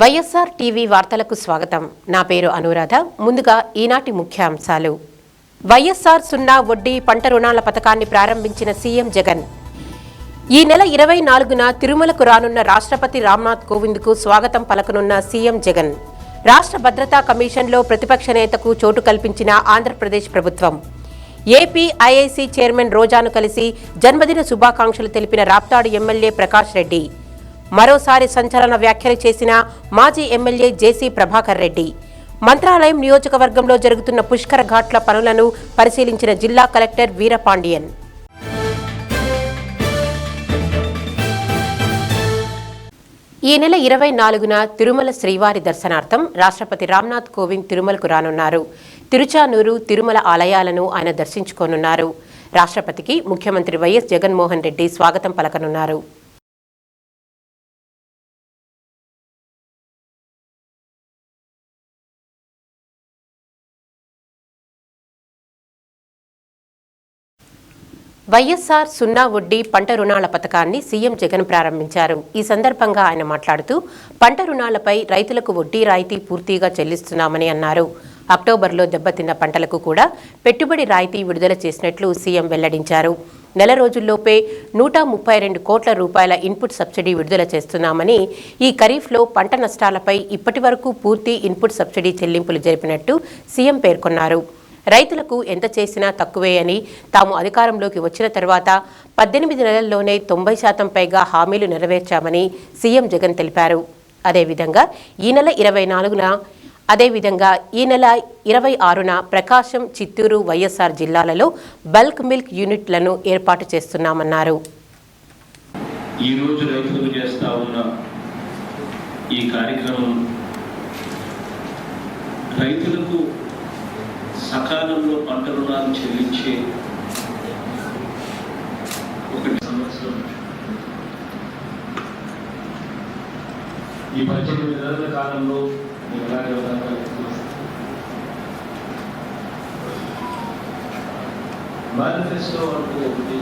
YSR TV వార్తలకు స్వాగతం. నా పేరు అనురాధ. ముందుగా ఈనాటి ముఖ్యాంశాలు. వైఎస్ఆర్ సున్నా వడ్డీ పంట రుణాల పథకాన్ని ప్రారంభించిన సీఎం జగన్. ఈ నెల 24న తిరుమలకు రానున్న రాష్ట్రపతి రామ్నాథ్ కోవింద్కు స్వాగతం పలకనున్న సీఎం జగన్. రాష్ట్ర భద్రతా కమిషన్లో ప్రతిపక్ష నేతకు చోటు కల్పించిన ఆంధ్రప్రదేశ్ ప్రభుత్వం. ఏపీ ఐఐసీ చైర్మన్ రోజాను కలిసి జన్మదిన శుభాకాంక్షలు తెలిపిన రాప్తాడు ఎమ్మెల్యే ప్రకాష్ రెడ్డి. మరోసారి సంచలన వ్యాఖ్యలు చేసిన మాజీ ఎమ్మెల్యే జేసీ ప్రభాకర్ రెడ్డి. మంత్రాలయం నియోజకవర్గంలో జరుగుతున్న పుష్కర ఘాట్ల పనులను పరిశీలించిన జిల్లా కలెక్టర్ వీరపాండియన్. ఈ నెల 24న తిరుమల శ్రీవారి దర్శనార్థం రాష్ట్రపతి రామ్నాథ్ కోవింద్ తిరుమలకు రానున్నారు. తిరుచానూరు, తిరుమల ఆలయాలను ఆయన దర్శించుకోనున్నారు. రాష్ట్రపతికి ముఖ్యమంత్రి వైఎస్ జగన్మోహన్ రెడ్డి స్వాగతం పలకనున్నారు. వైఎస్ఆర్ సున్నా వడ్డీ పంట రుణాల పథకాన్ని సీఎం జగన్ ప్రారంభించారు. ఈ సందర్భంగా ఆయన మాట్లాడుతూ పంట రుణాలపై రైతులకు వడ్డీ రాయితీ పూర్తిగా చెల్లిస్తున్నామని అన్నారు. అక్టోబర్లో దెబ్బతిన్న పంటలకు కూడా పెట్టుబడి రాయితీ విడుదల చేసినట్లు సీఎం వెల్లడించారు. నెల రోజుల్లోపే 132 కోట్ల రూపాయల ఇన్పుట్ సబ్సిడీ విడుదల చేస్తున్నామని, ఈ ఖరీఫ్లో పంట నష్టాలపై ఇప్పటి వరకు పూర్తి ఇన్పుట్ సబ్సిడీ చెల్లింపులు జరిపినట్టు సీఎం పేర్కొన్నారు. రైతులకు ఎంత చేసినా తక్కువే అని, తాము అధికారంలోకి వచ్చిన తర్వాత 18 నెలల్లోనే 90% పైగా హామీలు నెరవేర్చామని సీఎం జగన్ తెలిపారు. అదేవిధంగా ఈ నెల 26న ప్రకాశం, చిత్తూరు, వైఎస్ఆర్ జిల్లాలలో బల్క్ మిల్క్ యూనిట్లను ఏర్పాటు చేస్తున్నామన్నారు. ఈ రోజు రైతులకు చేస్తా ఉన్న ఈ కార్యక్రమం రైతులకు సకాలంలో పంట రుణాలు చెల్లించే ఒకటి సంవత్సరం. ఈ 18 నెలల కాలంలో మేనిఫెస్టో అంటూ ఒకటి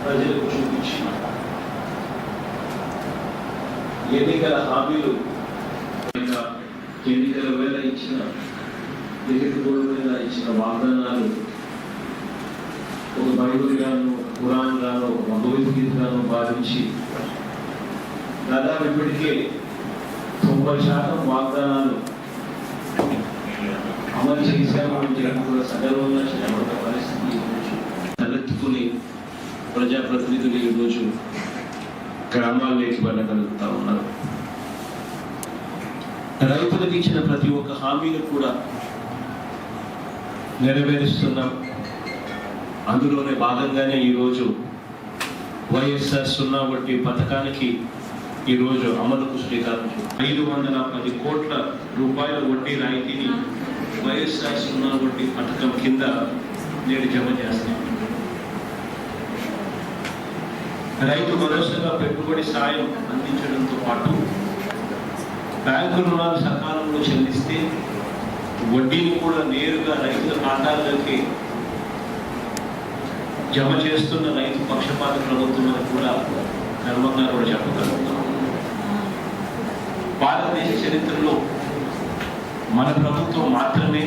ప్రజలకు చూపించి ఎన్నికల హామీలు ఎన్నికల వేళ ఇచ్చిన ఇచ్చిన వాగ్దానాలు ఒక బైబిల్ గాను, ఖురాన్ గాను, భగవద్గీతగాను భావించి దాదాపు ఇప్పటికే 90% వాగ్దానాలు అమలు చేశామని చెప్పి సగర్వంగా చేయబడ్డ పరిస్థితి తలెత్తుకుని ప్రజాప్రతినిధులు ఈరోజు గ్రామాల్లోకి వెళ్ళగలుగుతా ఉన్నారు. రైతులకు ఇచ్చిన ప్రతి ఒక్క హామీని కూడా నెరవేరుస్తున్నాం. అందులోనే భాగంగానే ఈరోజు వైఎస్ఆర్ సున్నా వడ్డీ పథకానికి ఈరోజు అమలుకు శ్రీకారం చుట్టాం. 510 కోట్ల రూపాయల వడ్డీ రాయితీని వైఎస్ఆర్ సున్నా వడ్డీ పథకం కింద నేడు జమ చేస్తాం. రైతు భరోసాగా పెట్టుబడి సాయం అందించడంతో పాటు బ్యాంకు రుణాలు సకాలంలో చెల్లిస్తే వడ్డీని కూడా నేరుగా రైతుల ఖాతాల్లోకి జమ చేస్తున్న రైతు పక్షపాత ప్రభుత్వం అని కూడా గర్వంగా కూడా చెప్పగలుగుతాం. భారతదేశ చరిత్రలో మన ప్రభుత్వం మాత్రమే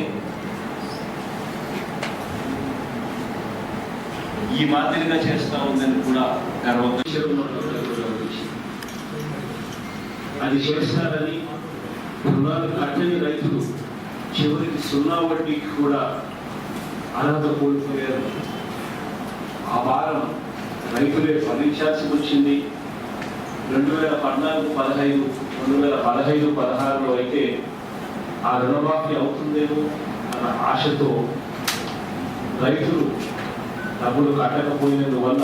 ఈ మాదిరిగా చేస్తా ఉందని కూడా గర్వంగా అది చేస్తారని రుణాలు కట్టని రైతులు చివరికి సున్నా వడ్డీకి కూడా అర్హత కోల్పోయారు. ఆ భారం రైతులే భరించాల్సి వచ్చింది. 2014-15, 2015-16లో అయితే ఆ రుణమాఫీ అవుతుందేమో అన్న ఆశతో రైతులు డబ్బులు కట్టకపోయినందువల్ల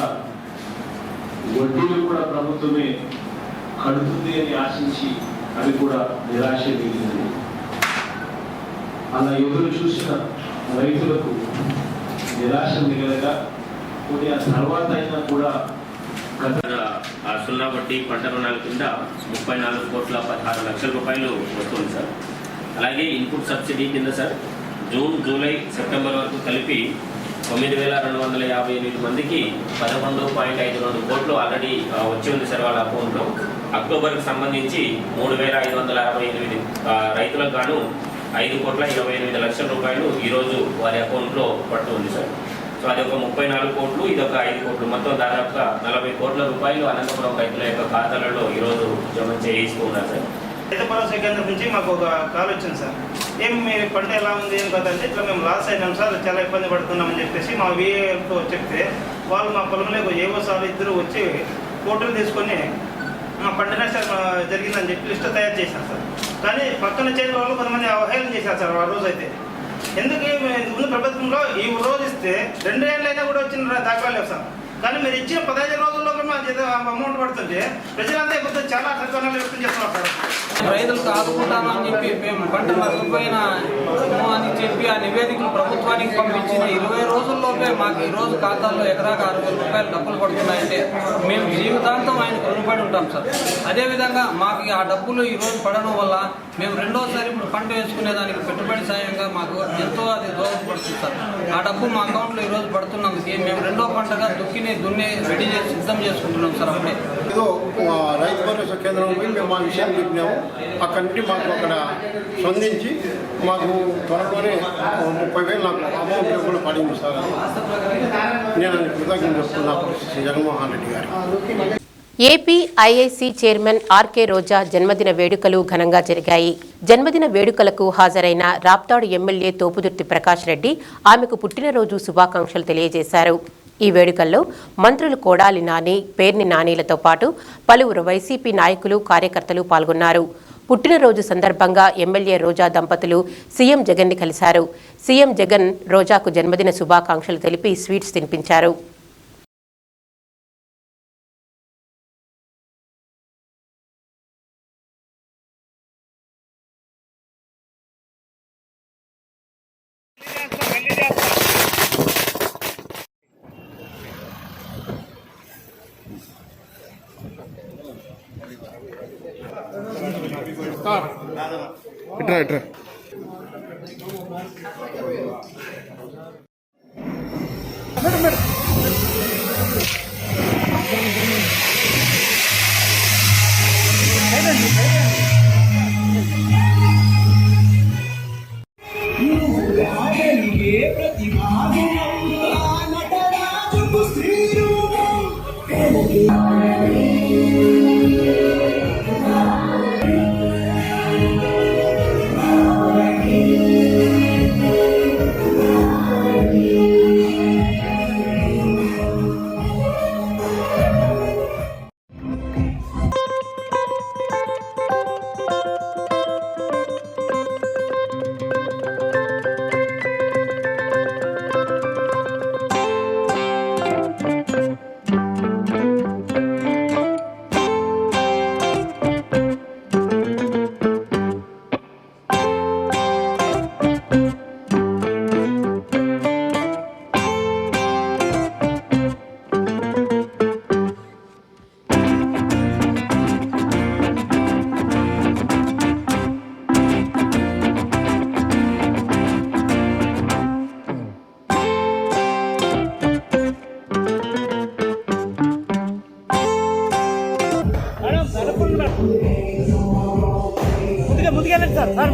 వడ్డీలు కూడా ప్రభుత్వమే కడుతుంది అని ఆశించి అది కూడా నిరాశ మిగిలింది. అలా ఎదురు చూసిన రైతులకు నిరాశ మిగలగా కొన్ని ఆ తర్వాత అయినా కూడా సున్నా వడ్డీ పంట రుణాల కింద 34 కోట్ల 16 లక్షల రూపాయలు వస్తుంది సార్. అలాగే ఇన్పుట్ సబ్సిడీ కింద సార్ జూన్, జూలై, సెప్టెంబర్ వరకు కలిపి 9,258 మందికి 11.52 కోట్లు ఆల్రెడీ వచ్చి ఉంది సార్ వాళ్ళ అకౌంట్లో. అక్టోబర్కి సంబంధించి 3,568 రైతులకు గాను 5,28,00,000 రూపాయలు ఈరోజు వారి అకౌంట్లో పడుతూ ఉంది సార్. సో అది ఒక 34 కోట్లు, ఇది ఒక 5 కోట్లు, మొత్తం దాదాపుగా 40 కోట్ల రూపాయలు అనంతపురం రైతుల యొక్క ఖాతాలలో ఈరోజు జమ చేయిస్తూ ఉన్నారు సార్. రైతు భరోసా కేంద్రం నుంచి మాకు ఒక కాల్ వచ్చింది సార్. ఏం మీ పంట ఎలా ఉంది ఏం కదంటే ఇట్లా మేము లాస్ అయినాం సార్, చాలా ఇబ్బంది పడుతున్నామని చెప్పేసి మా వీఏతో చెప్తే వాళ్ళు మా పొలంలో ఏవో సార్ ఇద్దరు వచ్చి ఫోటోలు తీసుకొని మా పంట నష్టం జరిగిందని చెప్పి లిస్ట్ తయారు చేశారు సార్. కానీ పక్కన చేసిన వాళ్ళు కొంతమంది అవహేళన చేశారు సార్ ఆ రోజు అయితే. ఎందుకు ముందు ప్రభుత్వంలో ఈ రోజు ఇస్తే 2 ఏళ్ళైనా కూడా వచ్చిన దాఖలాలు లేవు సార్. కానీ మీరు ఇచ్చిన 15 రోజుల్లో అమౌంట్ పడుతుంటే ప్రజలంతా ఇప్పుడు చాలా సత్వనాలు వ్యక్తం చేస్తున్నారు సార్. రైతులకు ఆదుకుంటామని చెప్పి మేము పంట నష్టపోయిన అని చెప్పి ఆ నివేదికలు ప్రభుత్వానికి పంపించిన 20 రోజుల్లోపే మాకు ఈరోజు ఖాతాల్లో ఎకరాకు 6,000 రూపాయలు డబ్బులు పడుతున్నాయంటే మేము జీవితాంతం ఆయనకు రుణపడి ఉంటాం సార్. అదేవిధంగా మాకు ఆ డబ్బులు ఈరోజు పడడం వల్ల మేము రెండోసారి ఇప్పుడు పంట వేసుకునేదానికి పెట్టుబడి సాయంగా మాకు ఎంతో అది దోహదపడుతుంది సార్. ఆ డబ్బు మా అకౌంట్లో ఈరోజు పడుతున్నందుకు మేము రెండో పంటగా దున్ని రెడీ చేసి సిద్ధం చేసుకుంటున్నాం సార్. అప్పుడే ఏదో రైతు భరోసా కేంద్రం పోయి మేము మా విషయం చెప్పినాము. అక్కడి నుండి మాకు అక్కడ స్పందించి మాకు త్వరలోనే 30,000 నాకు అమౌంట్ కూడా పడింది సార్. నేను కృతజ్ఞత చెప్తున్నా జగన్మోహన్ రెడ్డి గారు. ఏపీ ఐఐసీ చైర్మన్ ఆర్కే రోజా జన్మదిన వేడుకలు ఘనంగా జరిగాయి. జన్మదిన వేడుకలకు హాజరైన రాప్తాడు ఎమ్మెల్యే తోపుదుర్తి ప్రకాష్ రెడ్డి ఆమెకు పుట్టినరోజు శుభాకాంక్షలు తెలియజేశారు. ఈ వేడుకల్లో మంత్రులు కొడాలి నాని, పేర్ని నానీలతో పాటు పలువురు వైసీపీ నాయకులు, కార్యకర్తలు పాల్గొన్నారు. పుట్టినరోజు సందర్భంగా ఎమ్మెల్యే రోజా దంపతులు సీఎం జగన్ని కలిశారు. సీఎం జగన్ రోజాకు జన్మదిన శుభాకాంక్షలు తెలిపి స్వీట్స్ తినిపించారు. ఇట్రా ముందుకెళ్ళండి సార్.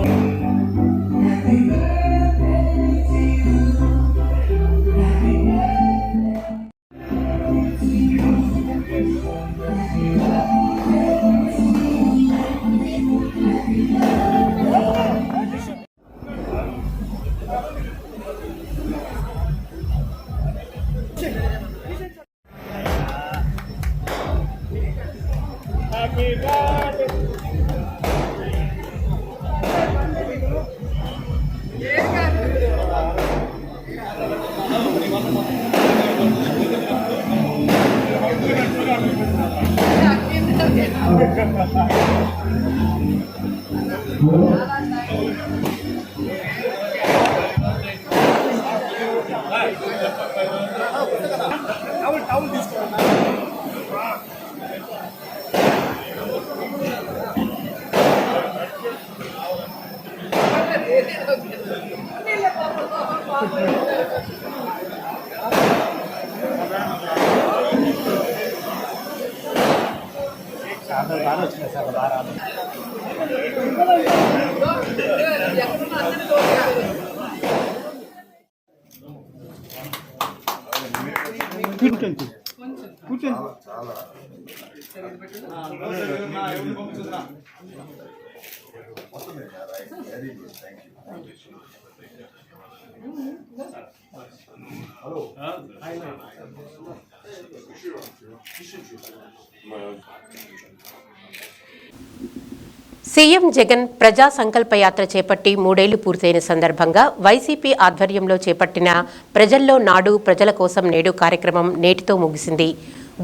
సీఎం జగన్ ప్రజా సంకల్ప యాత్ర చేపట్టి 3 ఏళ్లు పూర్తయిన సందర్భంగా వైసీపీ ఆధ్వర్యంలో చేపట్టిన ప్రజల్లో నాడు ప్రజల కోసం నేడు కార్యక్రమం నేటితో ముగిసింది.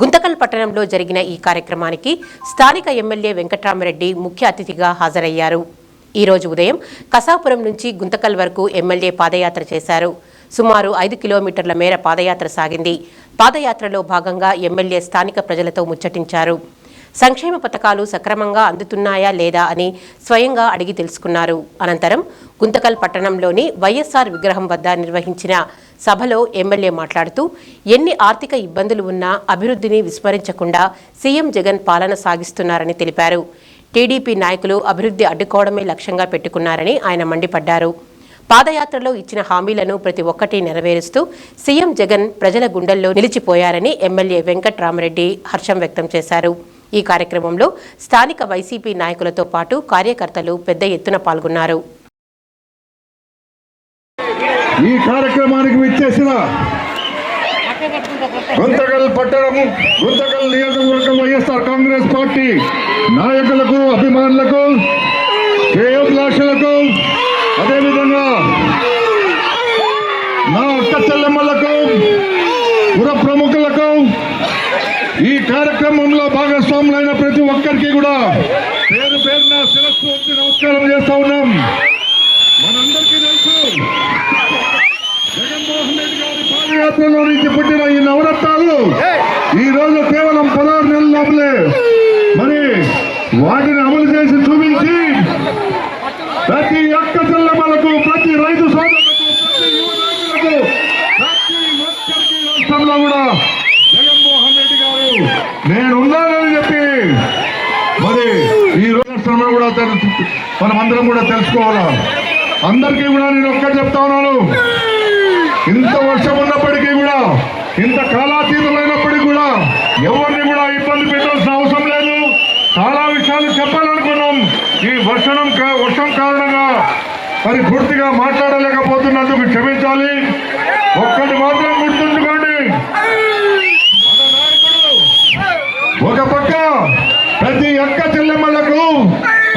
గుంతకల్ పట్టణంలో జరిగిన ఈ కార్యక్రమానికి స్థానిక ఎమ్మెల్యే వెంకట్రామరెడ్డి ముఖ్య అతిథిగా హాజరయ్యారు. ఈ రోజు ఉదయం కసాపురం నుంచి గుంతకల్ వరకు ఎమ్మెల్యే పాదయాత్ర చేశారు. సుమారు 5 కిలోమీటర్ల మేర పాదయాత్ర సాగింది. పాదయాత్రలో భాగంగా ఎమ్మెల్యే స్థానిక ప్రజలతో ముచ్చటించారు. సంక్షేమ పథకాలు సక్రమంగా అందుతున్నాయా లేదా అని స్వయంగా అడిగి తెలుసుకున్నారు. అనంతరం గుంతకల్ పట్టణంలోని వైఎస్ఆర్ విగ్రహం వద్ద నిర్వహించిన సభలో ఎమ్మెల్యే మాట్లాడుతూ ఎన్ని ఆర్థిక ఇబ్బందులు ఉన్నా అభివృద్ధిని విస్మరించకుండా సీఎం జగన్ పాలన సాగిస్తున్నారని తెలిపారు. టీడీపీ నాయకులు అభివృద్ధి అడ్డుకోవడమే లక్ష్యంగా పెట్టుకున్నారని ఆయన మండిపడ్డారు. పాదయాత్రలో ఇచ్చిన హామీలను ప్రతి ఒక్కటి నెరవేరుస్తూ సీఎం జగన్ ప్రజల గుండెల్లో నిలిచిపోయారని ఎమ్మెల్యే వెంకట్రామరెడ్డి హర్షం వ్యక్తం చేశారు. ఈ కార్యక్రమంలో స్థానిక వైసీపీ నాయకులతో పాటు కార్యకర్తలు పెద్ద ఎత్తున పాల్గొన్నారు. ఈ కార్యక్రమానికి విచ్చేసిన గుంతకల్ పట్టణం, గుంతకల్ నియోజకవర్గం వైఎస్ఆర్ కాంగ్రెస్ పార్టీ నాయకులకు, అభిమానులకు, శ్రేయోభిలాషులకు, అదేవిధంగా నా అక్క చెల్లెమ్మలకు, పుర ప్రముఖులకు, ఈ కార్యక్రమంలో భాగస్వాములైన ప్రతి ఒక్కరికి కూడా పేరు పేరున శిరస్సు వంచి నమస్కారం చేస్తా ఉన్నాం. మనందరికీ తెలుసు, జగన్మోహన్ రెడ్డి గారి పాదయాత్రలో నుంచి పుట్టిన ఈ నవరత్నాలు ఈ రోజు కేవలం 16 నెలల లోపలే మరి వాటిని అమలు చేసి చూపించి ప్రతి ఒక్క చెల్లెమ్మలకు, ప్రతి రైతు సోదరులకు, ప్రతి యువ నాయకులకు, ప్రతి ఒక్కరికి రాష్ట్రంలో కూడా జగన్మోహన్ రెడ్డి గారు నేనున్నానని చెప్పి మరి ఈ రాష్ట్రంలో కూడా మనమందరం కూడా తెలుసుకోవాలా. అందరికీ కూడా నేను ఒక్కటి చెప్తా ఉన్నాను, ఇంత వర్షం ఉన్నప్పటికీ కూడా, ఇంత కాలాతీతమైనప్పటికీ కూడా ఎవరిని కూడా ఇబ్బంది పెట్టాల్సిన అవసరం లేదు. చాలా విషయాలు చెప్పాలనుకున్నాం. ఈ వర్షం కారణంగా మరి పూర్తిగా మాట్లాడలేకపోతున్నందుకు క్షమించాలి. ఒక్కటి మాత్రం గుర్తుంచుకోండి, మన నాయకుడు ఒక పక్క ప్రతి అక్క చెల్లెమ్మలకు,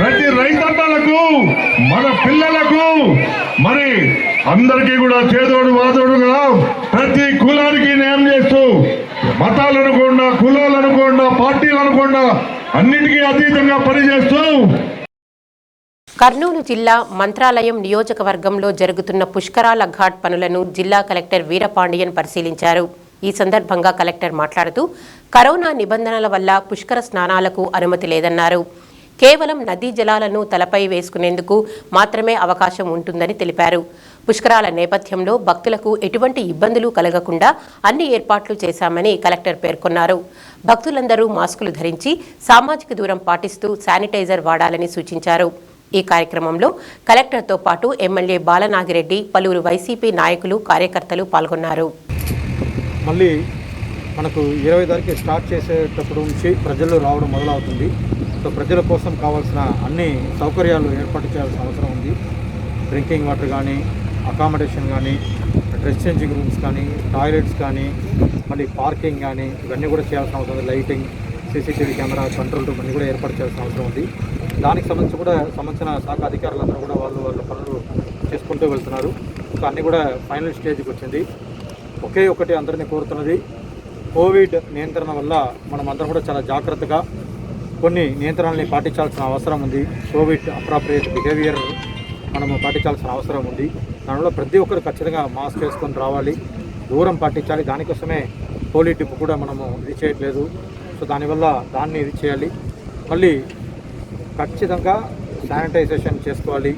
ప్రతి రైతన్నలకు, మన పిల్లలకు, మరి అందరికీ కూడా చేదోడు వాదోడుగా ప్రతి కులానికి న్యాయం చేస్తూ, మతాలు అనుకోండా, కులాలు అనుకోండా, పార్టీలు అనుకోండా, అన్నిటికీ అతీతంగా పనిచేస్తూ కర్నూలు జిల్లా మంత్రాలయం నియోజకవర్గంలో జరుగుతున్న పుష్కరాల ఘాట్ పనులను జిల్లా కలెక్టర్ వీరపాండియన్ పరిశీలించారు. ఈ సందర్భంగా కలెక్టర్ మాట్లాడుతూ కరోనా నిబంధనల వల్ల పుష్కర స్నానాలకు అనుమతి లేదన్నారు. కేవలం నదీ జలాలను తలపై వేసుకునేందుకు మాత్రమే అవకాశం ఉంటుందని తెలిపారు. పుష్కరాల నేపథ్యంలో భక్తులకు ఎటువంటి ఇబ్బందులు కలగకుండా అన్ని ఏర్పాట్లు చేశామని కలెక్టర్ పేర్కొన్నారు. భక్తులందరూ మాస్కులు ధరించి సామాజిక దూరం పాటిస్తూ శానిటైజర్ వాడాలని సూచించారు. ఈ కార్యక్రమంలో కలెక్టర్తో పాటు ఎమ్మెల్యే బాలనాగిరెడ్డి, పలువురు వైసీపీ నాయకులు, కార్యకర్తలు పాల్గొన్నారు. మళ్ళీ మనకు 20 తారీఖు స్టార్ట్ చేసేటప్పుడు నుంచి ప్రజలు రావడం మొదలవుతుంది. సో ప్రజల కోసం కావాల్సిన అన్ని సౌకర్యాలు ఏర్పాటు చేయాల్సిన అవసరం ఉంది. డ్రింకింగ్ వాటర్ కానీ, అకామిడేషన్ కానీ, డ్రెస్ చేంజింగ్ రూమ్స్ కానీ, టాయిలెట్స్ కానీ, మళ్ళీ పార్కింగ్ కానీ ఇవన్నీ కూడా చేయాల్సిన అవసరం ఉంది. Lighting, CCTV camera, control room అన్నీ కూడా ఏర్పాటు చేయాల్సిన అవసరం ఉంది. దానికి సంబంధించిన శాఖ అధికారులందరూ కూడా వాళ్ళ పనులు చేసుకుంటూ వెళ్తున్నారు. సో అన్నీ కూడా ఫైనల్ స్టేజ్కి వచ్చింది. ఒకే ఒకటి అందరినీ కోరుతున్నది, కోవిడ్ నియంత్రణ వల్ల మనం అందరం కూడా చాలా జాగ్రత్తగా కొన్ని నియంత్రణల్ని పాటించాల్సిన అవసరం ఉంది. కోవిడ్ అప్రాప్రియేట్ బిహేవియర్ మనము పాటించాల్సిన అవసరం ఉంది. దానివల్ల ప్రతి ఒక్కరు ఖచ్చితంగా మాస్క్ వేసుకొని రావాలి, దూరం పాటించాలి. దానికోసమే పోలీ డిప్ కూడా మనము ఇది చేయట్లేదు. సో దానివల్ల దాన్ని ఇది చేయాలి. మళ్ళీ ఖచ్చితంగా శానిటైజేషన్ చేసుకోవాలి.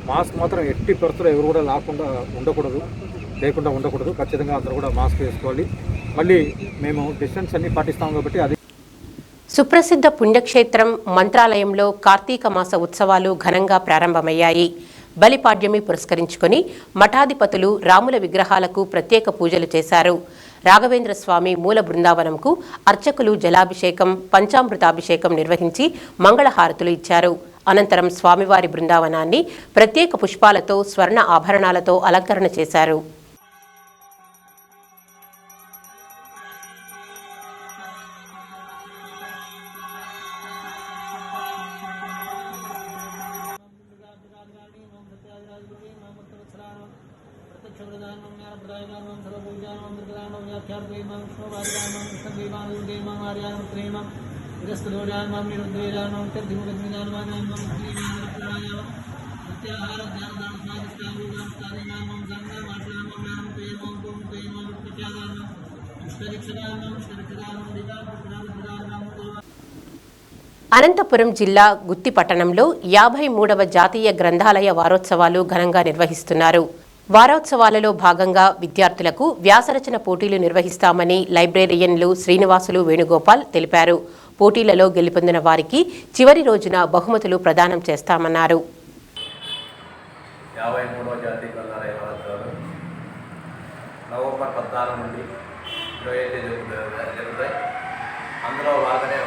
మాస్క్ మాత్రం ఎట్టి పరిస్థితుల్లో ఎవరు కూడా లేకుండా ఉండకూడదు. ఖచ్చితంగా అందరూ కూడా మాస్క్ వేసుకోవాలి. మళ్ళీ మేము డిస్టెన్స్ అన్నీ పాటిస్తాం కాబట్టి అది సుప్రసిద్ధ పుణ్యక్షేత్రం మంత్రాలయంలో కార్తీక మాస ఉత్సవాలు ఘనంగా ప్రారంభమయ్యాయి. బలిపాడ్యమి పురస్కరించుకొని మఠాధిపతులు రాముల విగ్రహాలకు ప్రత్యేక పూజలు చేశారు. రాఘవేంద్ర స్వామి మూల బృందావనంకు అర్చకులు జలాభిషేకం, పంచామృతాభిషేకం నిర్వహించి మంగళహారతులు ఇచ్చారు. అనంతరం స్వామివారి బృందావనాన్ని ప్రత్యేక పుష్పాలతో, స్వర్ణ ఆభరణాలతో అలంకరణ చేశారు. అనంతపురం జిల్లా గుత్తి పట్టణంలో 53వ జాతీయ గ్రంథాలయ వారోత్సవాలు ఘనంగా నిర్వహిస్తున్నారు. వారోత్సవాలలో భాగంగా విద్యార్థులకు వ్యాసరచన పోటీలు నిర్వహిస్తామని లైబ్రేరియన్లు శ్రీనివాసులు వేణుగోపాల్ తెలిపారు. పోటీలలో గెలుపొందిన వారికి చివరి రోజున బహుమతులు ప్రదానం చేస్తామన్నారు. 53వ జాతీయ గ్రంథాలయ వారోత్సవాలు నవంబర్ 14 నుండి 25 జరుగుతాయి. అందులో భాగంగా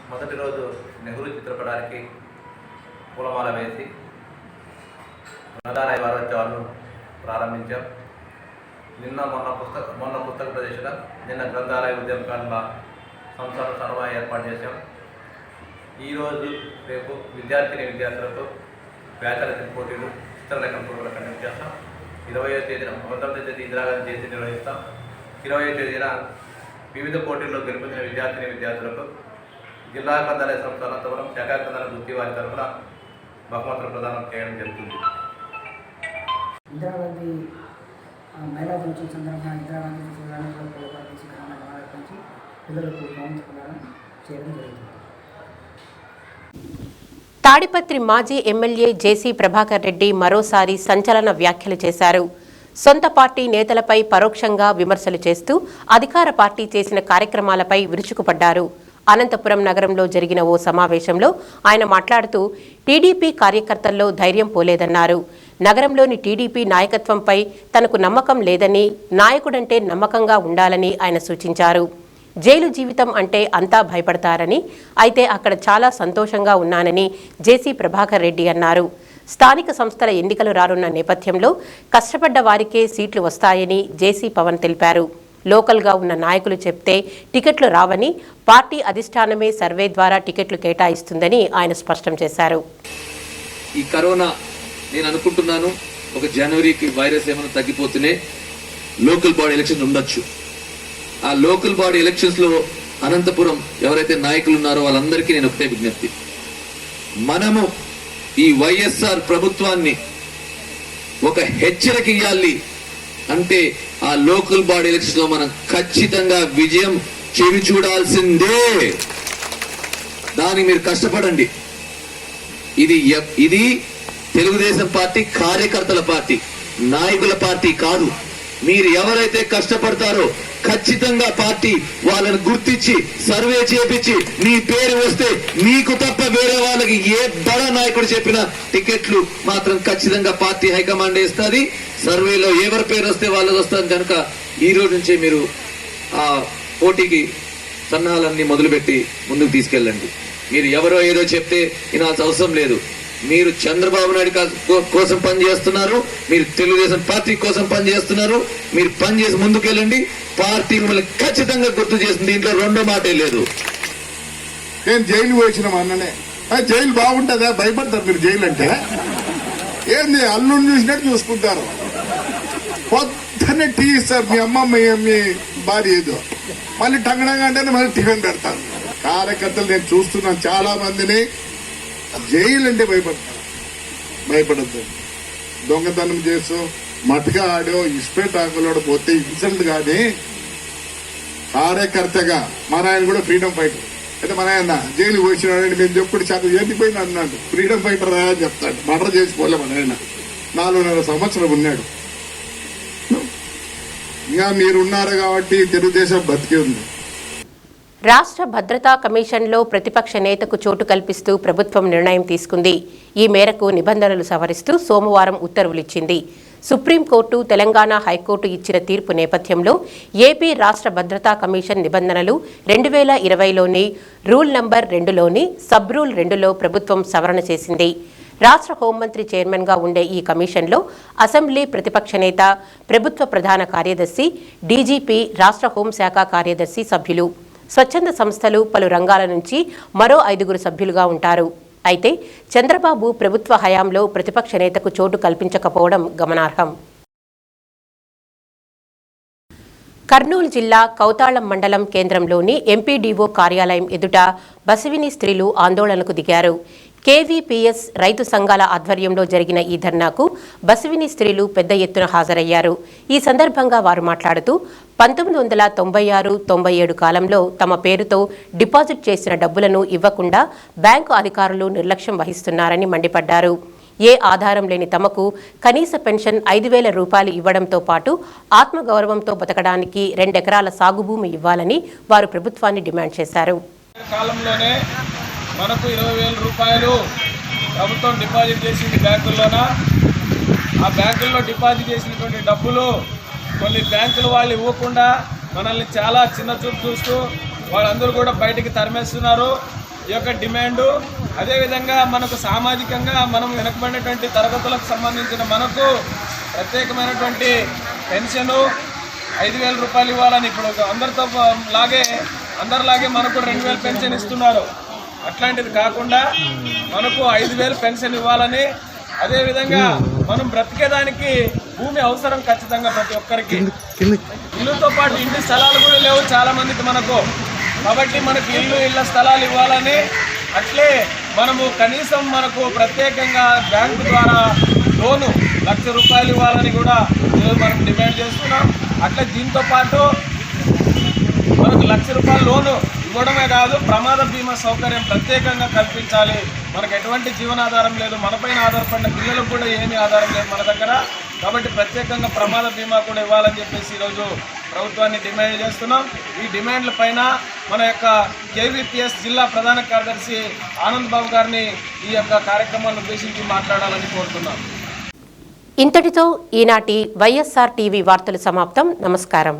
మొదటి రోజు నెహ్రూ చిత్రపటానికి పూలమాల వేసి గ్రంథాలయ వారోత్సవాలను ప్రారంభించాం. మొన్న పుస్తక ప్రదర్శన, నిన్న గ్రంథాలయ ఉద్యమకారుల సంస్థల సన్మానం ఏర్పాటు చేశాం. ఈరోజు రేపు విద్యార్థులకు వ్యాసరచన పోటీలు, చిత్రలేఖన పోటీలు కండక్ట్ చేస్తాం. 20వ తేదీన 19వ తేదీ ఇందిరాగాంధీ జయంతి నిర్వహిస్తాం. 20వ తేదీన వివిధ పోటీల్లో గెలుపొందిన విద్యార్థులకు జిల్లా గ్రంథాలయ సంస్థ అనంతపురం శాఖా గ్రంథాలయ గుత్తి వారి తరఫున బహుమతులు ప్రదానం చేయడం జరుగుతుంది. ఇందిరాగాంధీ మహిళా దినోత్సవం సందర్భంగా ఇందిరాగాంధీ చేసి పిల్లలకు బహుమతి ప్రదానం చేయడం జరుగుతుంది. తాడిపత్రి మాజీ ఎమ్మెల్యే జేసీ ప్రభాకర్ రెడ్డి మరోసారి సంచలన వ్యాఖ్యలు చేశారు. సొంత పార్టీ నేతలపై పరోక్షంగా విమర్శలు చేస్తూ అధికార పార్టీ చేసిన కార్యక్రమాలపై విరుచుకుపడ్డారు. అనంతపురం నగరంలో జరిగిన ఓ సమావేశంలో ఆయన మాట్లాడుతూ టీడీపీ కార్యకర్తల్లో ధైర్యం పోలేదన్నారు. నగరంలోని టీడీపీ నాయకత్వంపై తనకు నమ్మకం లేదని, నాయకుడంటే నమ్మకంగా ఉండాలని ఆయన సూచించారు. జైలు జీవితం అంటే అంతా భయపడతారని, అయితే అక్కడ చాలా సంతోషంగా ఉన్నానని జేసీ ప్రభాకర్ రెడ్డి అన్నారు. స్థానిక సంస్థల ఎన్నికలు రానున్న నేపథ్యంలో కష్టపడ్డ వారికే సీట్లు వస్తాయని జేసీ పవన్ తెలిపారు. లోకల్గా ఉన్న నాయకులు చెప్తే టికెట్లు రావని, పార్టీ అధిష్టానమే సర్వే ద్వారా టికెట్లు కేటాయిస్తుందని ఆయన స్పష్టం చేశారు. ఈ కరోనా నేను అనుకుంటున్నాను ఒక జనవరికి వైరస్ ఏమైనా తగ్గిపోతేనే లోకల్ బాడీ ఎలక్షన్ ఉండొచ్చు. ఆ లోకల్ బాడీ ఎలక్షన్స్ లో అనంతపురం ఎవరైతే నాయకులు ఉన్నారో వాళ్ళందరికీ నేను ఒకటే విజ్ఞప్తి, మనము ఈ వైఎస్ఆర్ ప్రభుత్వాన్ని ఒక హెచ్చరిక ఇవ్వాలి అంటే ఆ లోకల్ బాడీ ఎలక్షన్ లో మనం ఖచ్చితంగా విజయం చెవి చూడాల్సిందే. దానికి మీరు కష్టపడండి. ఇది తెలుగుదేశం పార్టీ కార్యకర్తల పార్టీ, నాయకుల పార్టీ కాదు. మీరు ఎవరైతే కష్టపడతారో ఖచ్చితంగా పార్టీ వాళ్ళని గుర్తించి సర్వే చేపించి మీ పేరు వస్తే మీకు తప్ప వేరే వాళ్ళకి ఏ బడా నాయకుడు చెప్పినా టికెట్లు మాత్రం ఖచ్చితంగా పార్టీ హైకమాండ్ ఇస్తుంది. సర్వేలో ఎవరి పేరు వస్తే వాళ్ళకి వస్తుంది. కనుక ఈ రోజు నుంచే మీరు ఆ పోటీకి సన్నాహాలన్నీ మొదలుపెట్టి ముందుకు తీసుకెళ్ళండి. మీరు ఎవరో ఏదో చెప్తే వినాల్సిన అవసరం లేదు. మీరు చంద్రబాబు నాయుడు కోసం పనిచేస్తున్నారు, మీరు తెలుగుదేశం పార్టీ కోసం పనిచేస్తున్నారు. మీరు పనిచేసి ముందుకెళ్ళండి. పార్టీ మిమ్మల్ని ఖచ్చితంగా గుర్తు చేస్తుంది. దీంట్లో రెండో మాటే లేదు. నేను జైలు వేసిన అన్ననే జైలు బాగుంటుందా? భయపడతారు మీరు జైలు అంటే? ఏంది అల్లుని చూసినట్టు చూసుకుంటారు. పొద్దున్నే టీ ఇస్తారు మీ అమ్మమ్మ మీ భార్య ఏదో, మళ్ళీ టంగడంగా అంటేనే మళ్ళీ టిఫిన్ పెడతారు. కార్యకర్తలు నేను చూస్తున్నాను చాలా మందిని. జైలు అంటే భయపడద్దు. దొంగతనం చేస్తూ మటుగా ఆడో ఇస్పేట్ ఆకులోడు పోతే ఇన్సల్ట్ కానీ కార్యకర్తగా మన ఆయన కూడా ఫ్రీడమ్ ఫైటర్. అయితే మన ఆయన జైలు పోయినాడని మేము చెప్పుడు చాలా ఎండిపోయినా అన్నాడు. ఫ్రీడమ్ ఫైటర్ రా అని చెప్తాడు. మర్డర్ చేసుకోలే మన ఆయన. 4.5 సంవత్సరం ఉన్నాడు. ఇంకా మీరున్నారు కాబట్టి తెలుగుదేశం బతికే ఉంది. రాష్ట్ర భద్రతా కమిషన్లో ప్రతిపక్ష నేతకు చోటు కల్పిస్తూ ప్రభుత్వం నిర్ణయం తీసుకుంది. ఈ మేరకు నిబంధనలు సవరిస్తూ సోమవారం ఉత్తర్వులిచ్చింది. సుప్రీంకోర్టు, తెలంగాణ హైకోర్టు ఇచ్చిన తీర్పు నేపథ్యంలో ఏపీ రాష్ట్ర భద్రతా కమిషన్ నిబంధనలు 2020లోని రూల్ నంబర్ 2లోని సబ్ రూల్ 2లో ప్రభుత్వం సవరణ చేసింది. రాష్ట్ర హోంమంత్రి చైర్మన్గా ఉండే ఈ కమిషన్లో అసెంబ్లీ ప్రతిపక్ష నేత, ప్రభుత్వ ప్రధాన కార్యదర్శి, డీజీపీ, రాష్ట్ర హోంశాఖ కార్యదర్శి సభ్యులు, స్వచ్ఛంద సంస్థలు, పలు రంగాల నుంచి మరో 5 సభ్యులుగా ఉంటారు. అయితే చంద్రబాబు ప్రభుత్వ హయాంలో ప్రతిపక్ష నేతకు చోటు కల్పించకపోవడం గమనార్హం. కర్నూలు జిల్లా కౌతాళం మండలం కేంద్రంలోని ఎంపీడీఓ కార్యాలయం ఎదుట బసవిని స్త్రీలు ఆందోళనకు దిగారు. కేవీపీఎస్ రైతు సంఘాల ఆధ్వర్యంలో జరిగిన ఈ ధర్నాకు బసవిని స్త్రీలు పెద్ద ఎత్తున హాజరయ్యారు. ఈ సందర్భంగా వారు మాట్లాడుతూ 1996-97 కాలంలో తమ పేరుతో డిపాజిట్ చేసిన డబ్బులను ఇవ్వకుండా బ్యాంకు అధికారులు నిర్లక్ష్యం వహిస్తున్నారని మండిపడ్డారు. ఏ ఆధారం లేని తమకు కనీస పెన్షన్ 5,000 రూపాయలు ఇవ్వడంతో పాటు ఆత్మగౌరవంతో బతకడానికి 2 ఎకరాల సాగు భూమి ఇవ్వాలని వారు ప్రభుత్వాన్ని డిమాండ్ చేశారు. కాలంలోనే మనకు 20,000 రూపాయలు ప్రభుత్వం డిపాజిట్ చేసింది బ్యాంకుల్లోన. ఆ బ్యాంకుల్లో డిపాజిట్ చేసినటువంటి డబ్బులు కొన్ని బ్యాంకుల వాళ్ళు ఇవ్వకుండా మనల్ని చాలా చిన్న చూపు చూస్తూ వాళ్ళందరూ కూడా బయటికి తరిమేస్తున్నారు. ఈ యొక్క డిమాండు, అదేవిధంగా మనకు సామాజికంగా మనం వెనకబడినటువంటి తరగతులకు సంబంధించిన మనకు ప్రత్యేకమైనటువంటి పెన్షను 5,000 రూపాయలు ఇవ్వాలని ఇప్పుడు అందరిలాగే మనకు 2,000 పెన్షన్ ఇస్తున్నారు. అట్లాంటిది కాకుండా మనకు 5,000 పెన్షన్ ఇవ్వాలని, అదేవిధంగా మనం బ్రతికేదానికి భూమి అవసరం ఖచ్చితంగా ప్రతి ఒక్కరికి. ఇల్లుతో పాటు ఇంటి స్థలాలు కూడా లేవు చాలా మందికి మనకు. కాబట్టి మనకు ఇళ్ళ స్థలాలు ఇవ్వాలని, అట్లే మనము కనీసం మనకు ప్రత్యేకంగా బ్యాంకు ద్వారా లోను 1,00,000 రూపాయలు ఇవ్వాలని కూడా ఈరోజు మనం డిమాండ్ చేస్తున్నాం. అట్లే దీంతో పాటు మనకు 1,00,000 రూపాయల లోను ఇవ్వడమే కాదు, ప్రమాద బీమా సౌకర్యం ప్రత్యేకంగా కల్పించాలి. మనకు ఎటువంటి జీవనాధారం లేదు, మనపైన ఆధారపడిన పిల్లలకు కూడా ఏమీ ఆధారం లేదు మన దగ్గర. కాబట్టి ప్రత్యేకంగా ప్రమాద బీమా కూడా ఇవ్వాలని చెప్పేసి ఈరోజు ప్రభుత్వాన్ని డిమాండ్ చేస్తున్నాం. ఈ డిమాండ్ల పైన మన యొక్క కేవీపీఎస్ జిల్లా ప్రధాన కార్యదర్శి ఆనంద్ బాబు గారిని ఈ యొక్క కార్యక్రమాన్ని ఉద్దేశించి మాట్లాడాలని కోరుతున్నాం. ఇంతటితో ఈనాటి వైఎస్ఆర్ టీవీ వార్తలు సమాప్తం. నమస్కారం.